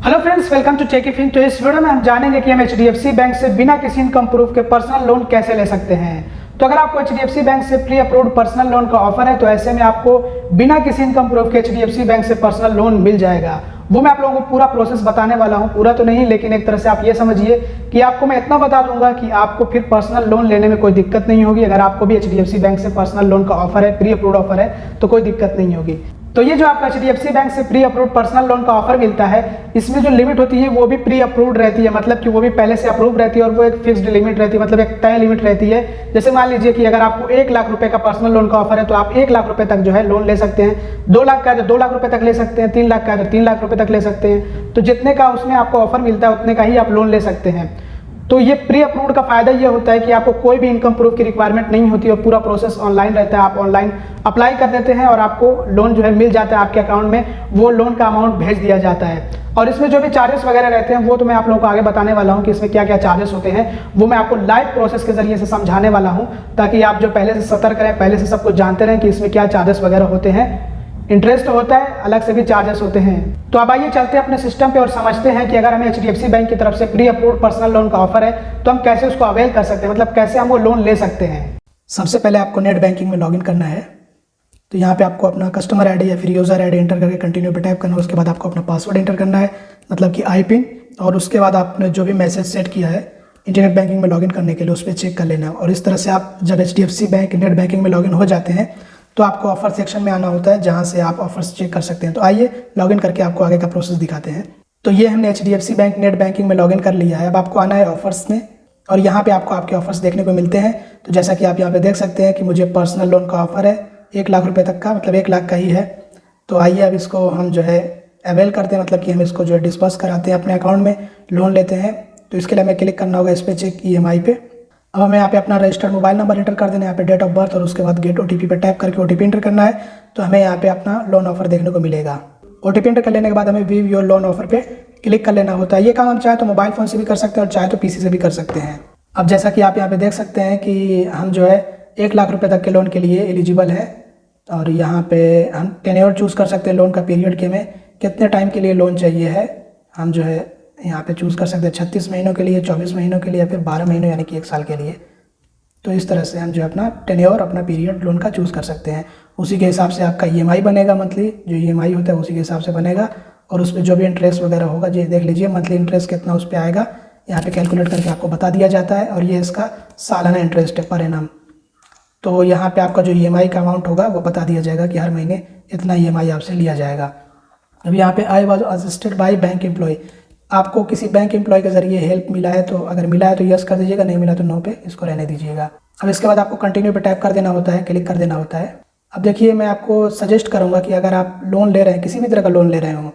Hello friends, welcome to Techifin. तो इस video में हम जानेंगे कि हम एचडीएफसी बैंक से बिना किसी इनकम प्रूफ के पर्सनल लोन कैसे ले सकते हैं। तो अगर आपको एचडीएफसी बैंक से प्री अप्रूव्ड पर्सनल लोन का ऑफर है तो ऐसे में आपको बिना किसी इनकम प्रूफ के एचडीएफसी बैंक से पर्सनल लोन मिल जाएगा। वो मैं आप लोगों को पूरा प्रोसेस बताने वाला हूँ, पूरा तो नहीं लेकिन एक तरह से आप ये समझिए कि आपको मैं इतना बता दूंगा कि आपको फिर पर्सनल लोन लेने में कोई दिक्कत नहीं होगी। अगर आपको भी एचडीएफसी बैंक से पर्सनल लोन का ऑफर है, प्री अप्रूव्ड ऑफर है, तो कोई दिक्कत नहीं होगी। तो ये जो आपको एचडीएफसी बैंक से प्री अप्रूव्ड पर्सनल लोन का ऑफर मिलता है, इसमें जो लिमिट होती है वो भी प्री अप्रूव्ड रहती है, मतलब कि वो भी पहले से अप्रूव रहती है और वो एक फिक्स्ड लिमिट रहती है, मतलब एक तय लिमिट रहती है। जैसे मान लीजिए कि अगर आपको 1 लाख रुपए का पर्सनल लोन का ऑफर है तो आप 1 लाख रुपए तक जो है लोन ले सकते हैं। 2 लाख का है तो 2 लाख रुपए तक ले सकते हैं, 3 लाख का है तो 3 लाख रुपए तक ले सकते हैं। तो जितने का उसमें आपको ऑफर मिलता है उतने का ही आप लोन ले सकते हैं। तो ये प्री अप्रूव्ड का फायदा ये होता है कि आपको कोई भी इनकम प्रूफ की रिक्वायरमेंट नहीं होती और पूरा प्रोसेस ऑनलाइन रहता है। आप ऑनलाइन अप्लाई कर देते हैं और आपको लोन जो है मिल जाता है आपके अकाउंट में, वो लोन का अमाउंट भेज दिया जाता है। और इसमें जो भी चार्जेस वगैरह रहते हैं वो तो मैं आप लोगों को आगे बताने वाला हूँ कि इसमें क्या क्या चार्जेस होते हैं। वो मैं आपको लाइव प्रोसेस के जरिए से समझाने वाला हूँ ताकि आप जो पहले से सतर्क रहें, पहले से सब कुछ जानते रहें कि इसमें क्या चार्जेस वगैरह होते हैं। इंटरेस्ट होता है, अलग से भी चार्जेस होते हैं। तो अब आइए चलते हैं अपने सिस्टम पे और समझते हैं कि अगर हमें एचडीएफसी बैंक की तरफ से प्री अप्रूव्ड पर्सनल लोन का ऑफर है तो हम कैसे उसको अवेल कर सकते हैं, मतलब कैसे हम वो लोन ले सकते हैं। सबसे पहले आपको नेट बैंकिंग में लॉगिन करना है। तो यहाँ पे आपको अपना कस्टमर आईडी या फिर यूज़र आईडी एंटर करके कंटिन्यू पे टाइप करना है। उसके बाद आपको अपना पासवर्ड एंटर करना है, मतलब कि आई पिन। और उसके बाद आपने जो भी मैसेज सेट किया है इंटरनेट बैंकिंग में लॉगिन करने के लिए उस पर चेक कर लेना है। और इस तरह से आप जब एचडीएफसी बैंक नेट बैंकिंग में लॉगिन हो जाते हैं तो आपको ऑफर सेक्शन में आना होता है जहां से आप ऑफर्स चेक कर सकते हैं। तो आइए लॉगिन करके आपको आगे का प्रोसेस दिखाते हैं। तो ये हमने एचडीएफसी बैंक नेट बैंकिंग में लॉगिन कर लिया है। अब आपको आना है ऑफर्स में और यहाँ पे आपको आपके ऑफर्स देखने को मिलते हैं। तो जैसा कि आप यहाँ पे देख सकते हैं कि मुझे पर्सनल लोन का ऑफर है 1 लाख रुपये तक का, मतलब 1 लाख का ही है। तो आइए अब इसको हम जो है अवेल करते हैं, मतलब कि हम इसको जो है डिस्पर्स कराते हैं अपने अकाउंट में, लोन लेते हैं। तो इसके लिए हमें क्लिक करना होगा इस पर चेक EMI पे। अब हमें यहाँ पे अपना रजिस्टर्ड मोबाइल नंबर एंटर कर देना है, यहाँ पे डेट ऑफ बर्थ और उसके बाद गेट OTP पे टैप करके OTP एंटर करना है। तो हमें यहाँ पे अपना लोन ऑफर देखने को मिलेगा। OTP एंटर कर लेने के बाद हमें व्यू योर लोन ऑफर पे क्लिक कर लेना होता है। ये काम हम चाहे तो मोबाइल फ़ोन से भी कर सकते हैं और चाहे तो PC से भी कर सकते हैं। अब जैसा कि आप यहाँ पे देख सकते हैं कि हम जो है 1 लाख रुपये तक के लोन के लिए एलिजिबल है। और यहाँ पे हम टेन्योर चूज़ कर सकते हैं लोन का पीरियड के, में कितने टाइम के लिए लोन चाहिए है। हम जो है यहाँ पे चूज़ कर सकते हैं 36 महीनों के लिए, 24 महीनों के लिए या फिर 12 महीनों यानी कि 1 साल के लिए। तो इस तरह से हम जो अपना टेन्योर, अपना पीरियड लोन का चूज़ कर सकते हैं। उसी के हिसाब से आपका EMI बनेगा, मंथली जो EMI होता है उसी के हिसाब से बनेगा। और उस पर जो भी इंटरेस्ट वगैरह होगा, ये देख लीजिए मंथली इंटरेस्ट कितना उस पर आएगा, यहाँ पे कैलकुलेट करके आपको बता दिया जाता है। और ये इसका सालाना इंटरेस्ट है पर एनम। तो यहाँ पे आपका जो EMI का अमाउंट होगा वो बता दिया जाएगा कि हर महीने इतना EMI आपसे लिया जाएगा। अब यहाँ पे I was assisted by bank employ, आपको किसी बैंक एम्प्लॉय के जरिए हेल्प मिला है तो अगर मिला है तो यस कर दीजिएगा, नहीं मिला तो नो पे इसको रहने दीजिएगा। अब इसके बाद आपको कंटिन्यू पे टाइप कर देना होता है, क्लिक कर देना होता है। अब देखिए मैं आपको सजेस्ट करूँगा कि अगर आप लोन ले रहे हैं, किसी भी तरह का लोन ले रहे हो,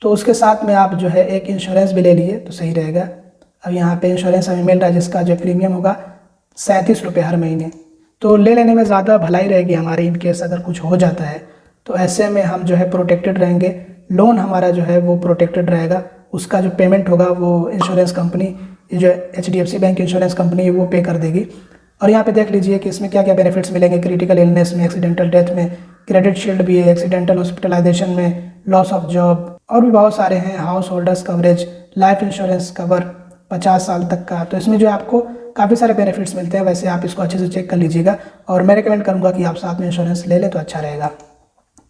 तो उसके साथ में आप जो है एक इंश्योरेंस भी ले लिए तो सही रहेगा। अब यहाँ पे इंश्योरेंस हमें मिल रहा है जिसका जो प्रीमियम होगा 37 रुपये हर महीने। तो ले लेने में ज़्यादा भलाई रहेगी हमारी, इनकेस अगर कुछ हो जाता है तो ऐसे में हम जो है प्रोटेक्टेड रहेंगे, लोन हमारा जो है वो प्रोटेक्टेड रहेगा। उसका जो पेमेंट होगा वो इंश्योरेंस कंपनी, ये जो एचडीएफसी बैंक इंश्योरेंस कंपनी है वो पे कर देगी। और यहाँ पे देख लीजिए कि इसमें क्या क्या बेनिफिट्स मिलेंगे। क्रिटिकल इलनेस में, एक्सीडेंटल डेथ में, क्रेडिट शील्ड भी है, एक्सीडेंटल हॉस्पिटलाइजेशन में, लॉस ऑफ जॉब और भी बहुत सारे हैं, house holders coverage, life insurance cover 50 साल तक का। तो इसमें जो आपको काफ़ी सारे बेनिफिट्स मिलते हैं। वैसे आप इसको अच्छे से चेक कर लीजिएगा और मैं रिकमेंड करूँगा कि आप साथ में इंश्योरेंस ले लें तो अच्छा रहेगा।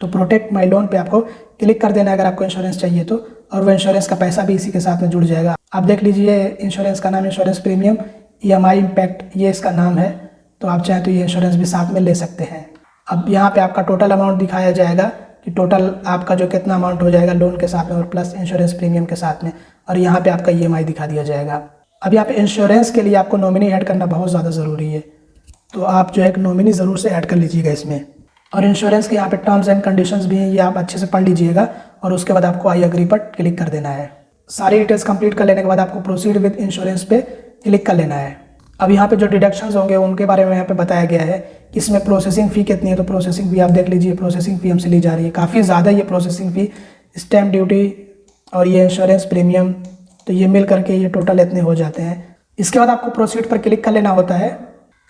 तो प्रोटेक्ट माई लोन पे आपको क्लिक कर देना है अगर आपको इंश्योरेंस चाहिए तो, और वो इंश्योरेंस का पैसा भी इसी के साथ में जुड़ जाएगा। आप देख लीजिए इंश्योरेंस का नाम इंश्योरेंस प्रीमियम EMI इम्पैक्ट, ये इसका नाम है। तो आप चाहें तो ये इंश्योरेंस भी साथ में ले सकते हैं। अब यहाँ पे आपका टोटल अमाउंट दिखाया जाएगा कि टोटल आपका जो कितना अमाउंट हो जाएगा लोन के साथ में और प्लस इंश्योरेंस प्रीमियम के साथ में। और यहाँ पे आपका EMI दिखा दिया जाएगा। अब यहाँ पे इंश्योरेंस के लिए आपको नॉमिनी ऐड करना बहुत ज़्यादा ज़रूरी है, तो आप जो है एक नॉमिनी ज़रूर से ऐड कर लीजिएगा इसमें। और इंश्योरेंस के यहाँ पे टर्म्स एंड कंडीशंस भी हैं, ये आप अच्छे से पढ़ लीजिएगा। और उसके बाद आपको आई एग्री पर क्लिक कर देना है। सारी डिटेल्स कंप्लीट कर लेने के बाद आपको प्रोसीड विद इंश्योरेंस पे क्लिक कर लेना है। अब यहाँ पे जो डिडक्शंस होंगे उनके बारे में यहाँ पे बताया गया है कि इसमें प्रोसेसिंग फ़ी कितनी है। तो प्रोसेसिंग फ़ी आप देख लीजिए, प्रोसेसिंग फ़ी हमसे ली जा रही है काफ़ी ज़्यादा। ये प्रोसेसिंग फ़ी, स्टैम्प ड्यूटी और ये इंश्योरेंस प्रीमियम, तो ये मिल करके ये टोटल इतने हो जाते हैं। इसके बाद आपको प्रोसीड पर क्लिक कर लेना होता है।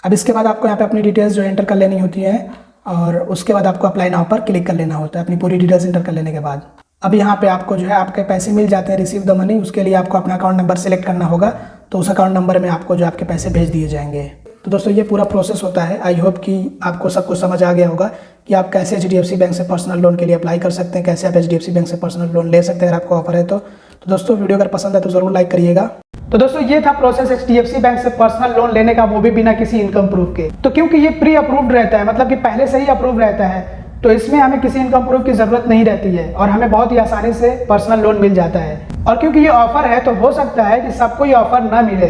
अब इसके बाद आपको यहाँ पे अपनी डिटेल्स जो एंटर कर लेनी होती है और उसके बाद आपको अप्लाई नाउ पर क्लिक कर लेना होता है अपनी पूरी डिटेल्स एंटर कर लेने के बाद। अब यहाँ पे आपको जो है आपके पैसे मिल जाते हैं, रिसीव द मनी। उसके लिए आपको अपना अकाउंट नंबर सेलेक्ट करना होगा, तो उस अकाउंट नंबर में आपको जो आपके पैसे भेज दिए जाएंगे। तो दोस्तों ये पूरा प्रोसेस होता है। आई होप कि आपको सब कुछ समझ आ गया होगा कि आप कैसे HDFC बैंक से पर्सनल लोन के लिए अप्लाई कर सकते हैं, कैसे आप HDFC बैंक से पर्सनल लोन ले सकते हैं अगर आपको ऑफर है तो दोस्तों वीडियो अगर पसंद है तो ज़रूर लाइक करिएगा। तो दोस्तों ये था प्रोसेस HDFC बैंक से पर्सनल लोन लेने का, वो भी बिना किसी इनकम प्रूफ के। तो क्योंकि ये प्री अप्रूव्ड रहता है, मतलब कि पहले से ही अप्रूव रहता है, तो इसमें हमें किसी इनकम प्रूफ की ज़रूरत नहीं रहती है और हमें बहुत ही आसानी से पर्सनल लोन मिल जाता है। और क्योंकि ये ऑफर है तो हो सकता है कि सबको ये ऑफर ना मिले,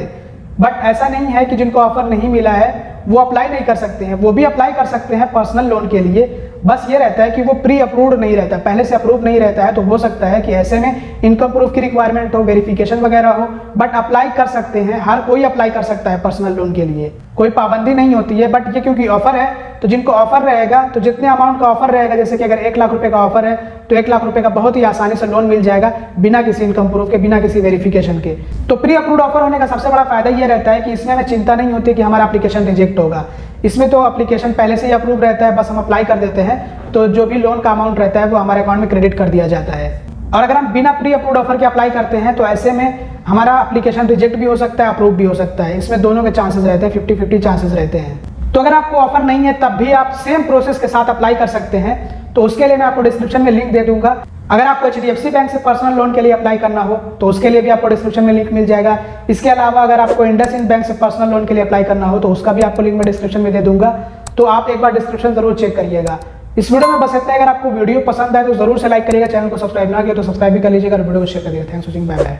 बट ऐसा नहीं है कि जिनको ऑफर नहीं मिला है वो अप्लाई नहीं कर सकते हैं, वो भी अप्लाई कर सकते हैं पर्सनल लोन के लिए। बस ये रहता है कि वो प्री अप्रूव्ड नहीं रहता, पहले से अप्रूव नहीं रहता है, तो हो सकता है कि ऐसे में इनकम प्रूफ की रिक्वायरमेंट हो, वेरिफिकेशन वगैरह हो, बट अप्लाई कर सकते हैं। हर कोई अप्लाई कर सकता है पर्सनल लोन के लिए, कोई पाबंदी नहीं होती है। बट ये क्योंकि ऑफर है तो जिनको ऑफर रहेगा, तो जितने अमाउंट का ऑफर रहेगा, जैसे कि अगर 1 लाख रुपए का ऑफर है तो 1 लाख रुपए का बहुत ही आसानी से लोन मिल जाएगा बिना किसी इनकम प्रूफ के, बिना किसी वेरिफिकेशन के। तो प्री अप्रूव्ड ऑफर होने का सबसे बड़ा फायदा ये रहता है कि इसमें हमें चिंता नहीं होती कि हमारा एप्लीकेशन रिजेक्ट होगा। इसमें तो एप्लीकेशन पहले से ही अप्रूव रहता है, बस हम अप्लाई कर देते हैं, तो जो भी लोन का अमाउंट रहता है वो हमारे अकाउंट में क्रेडिट कर दिया जाता है। और अगर हम बिना प्री अप्रूव्ड ऑफर के अप्लाई करते हैं तो ऐसे में हमारा एप्लीकेशन रिजेक्ट भी हो सकता है, अप्रूव भी हो सकता है। इसमें दोनों के चांसेस रहते हैं, 50-50 चांसेस रहते हैं। तो अगर आपको ऑफर नहीं है तब भी आप सेम प्रोसेस के साथ अप्लाई कर सकते हैं, तो उसके लिए मैं आपको डिस्क्रिप्शन में लिंक दे दूंगा। अगर आपको HDFC बैंक से पर्सनल लोन के लिए अप्लाई करना हो तो उसके लिए भी आपको डिस्क्रिप्शन में लिंक मिल जाएगा। इसके अलावा अगर आपको IndusInd बैंक से पर्सनल लोन के लिए अप्लाई करना हो तो उसका भी आपको लिंक मैं डिस्क्रिप्शन में दे दूंगा, तो आप एक बार डिस्क्रिप्शन जरूर चेक करिएगा। इस वीडियो में बस इतना है। अगर आपको वीडियो पसंद आए तो जरूर से लाइक करिएगा, चैनल को सब्सक्राइब ना किया तो सब्सक्राइब भी कर लीजिएगा और वीडियो को शेयर करिएगा। Thanks for watching, bye bye.